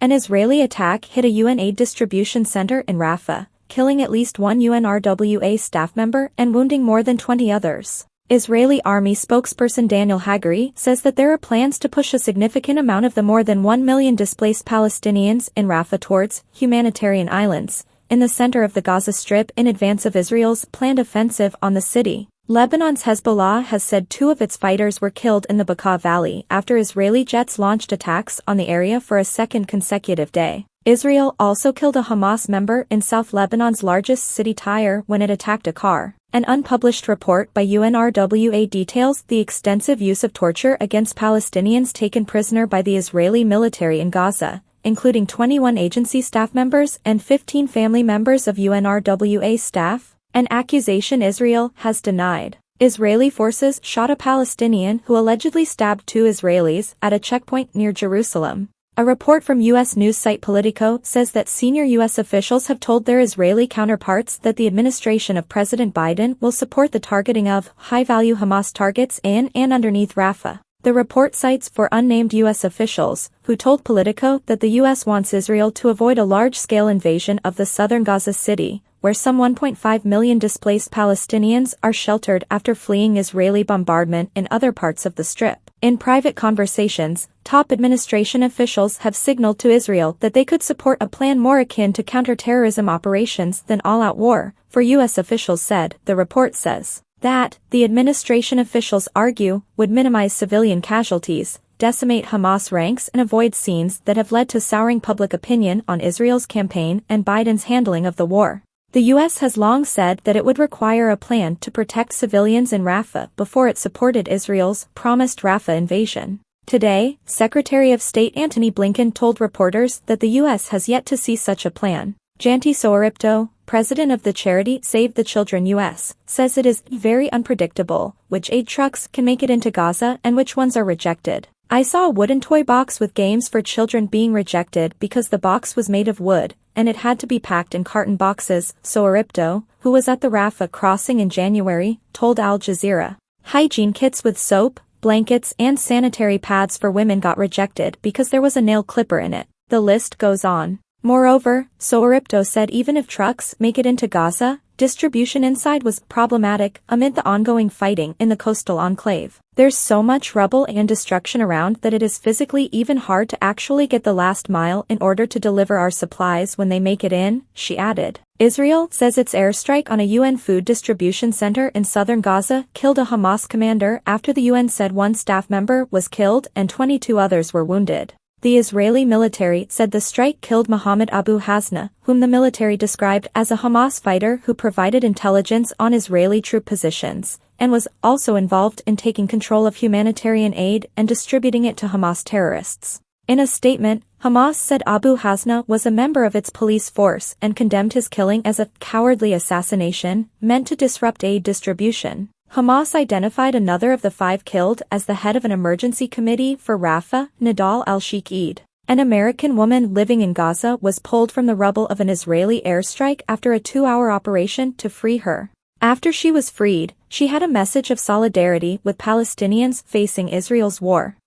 An Israeli attack hit a UN aid distribution center in Rafah, killing at least one UNRWA staff member and wounding more than 20 others. Israeli army spokesperson Daniel Hagari says that there are plans to push a significant amount of the more than 1 million displaced Palestinians in Rafah towards humanitarian islands in the center of the Gaza Strip in advance of Israel's planned offensive on the city. Lebanon's Hezbollah has said 2 of its fighters were killed in the Bekaa Valley after Israeli jets launched attacks on the area for a second consecutive day. Israel also killed a Hamas member in South Lebanon's largest city Tyre when it attacked a car. An unpublished report by UNRWA details the extensive use of torture against Palestinians taken prisoner by the Israeli military in Gaza, including 21 agency staff members and 15 family members of UNRWA staff, an accusation Israel has denied. Israeli forces shot a Palestinian who allegedly stabbed 2 Israelis at a checkpoint near Jerusalem. A report from U.S. news site Politico says that senior U.S. officials have told their Israeli counterparts that the administration of President Biden will support the targeting of high-value Hamas targets in and underneath Rafah. The report cites 4 unnamed U.S. officials, who told Politico that the U.S. wants Israel to avoid a large-scale invasion of the southern Gaza City, where some 1.5 million displaced Palestinians are sheltered after fleeing Israeli bombardment in other parts of the Strip. In private conversations, top administration officials have signaled to Israel that they could support a plan more akin to counterterrorism operations than all-out war, for U.S. officials said. The report says that the administration officials argue would minimize civilian casualties, decimate Hamas ranks and avoid scenes that have led to souring public opinion on Israel's campaign and Biden's handling of the war. The U.S. has long said that it would require a plan to protect civilians in Rafah before it supported Israel's promised Rafah invasion. Today, Secretary of State Antony Blinken told reporters that the U.S. has yet to see such a plan. Janti Soaripto, president of the charity Save the Children U.S., says it is very unpredictable which aid trucks can make it into Gaza and which ones are rejected. I saw a wooden toy box with games for children being rejected because the box was made of wood, and it had to be packed in carton boxes, Soaripto, who was at the Rafah crossing in January, told Al Jazeera. Hygiene kits with soap, blankets and sanitary pads for women got rejected because there was a nail clipper in it. The list goes on. Moreover, Soaripto said even if trucks make it into Gaza, distribution inside was problematic amid the ongoing fighting in the coastal enclave. There's so much rubble and destruction around that it is physically even hard to actually get the last mile in order to deliver our supplies when they make it in, she added. Israel says its airstrike on a UN food distribution center in southern Gaza killed a Hamas commander after the UN said 1 staff member was killed and 22 others were wounded. The Israeli military said the strike killed Mohammed Abu Hasna, whom the military described as a Hamas fighter who provided intelligence on Israeli troop positions, and was also involved in taking control of humanitarian aid and distributing it to Hamas terrorists. In a statement, Hamas said Abu Hasna was a member of its police force and condemned his killing as a cowardly assassination meant to disrupt aid distribution. Hamas identified another of the 5 killed as the head of an emergency committee for Rafah, Nidal al-Sheikh Eid. An American woman living in Gaza was pulled from the rubble of an Israeli airstrike after a 2-hour operation to free her. After she was freed, she had a message of solidarity with Palestinians facing Israel's war.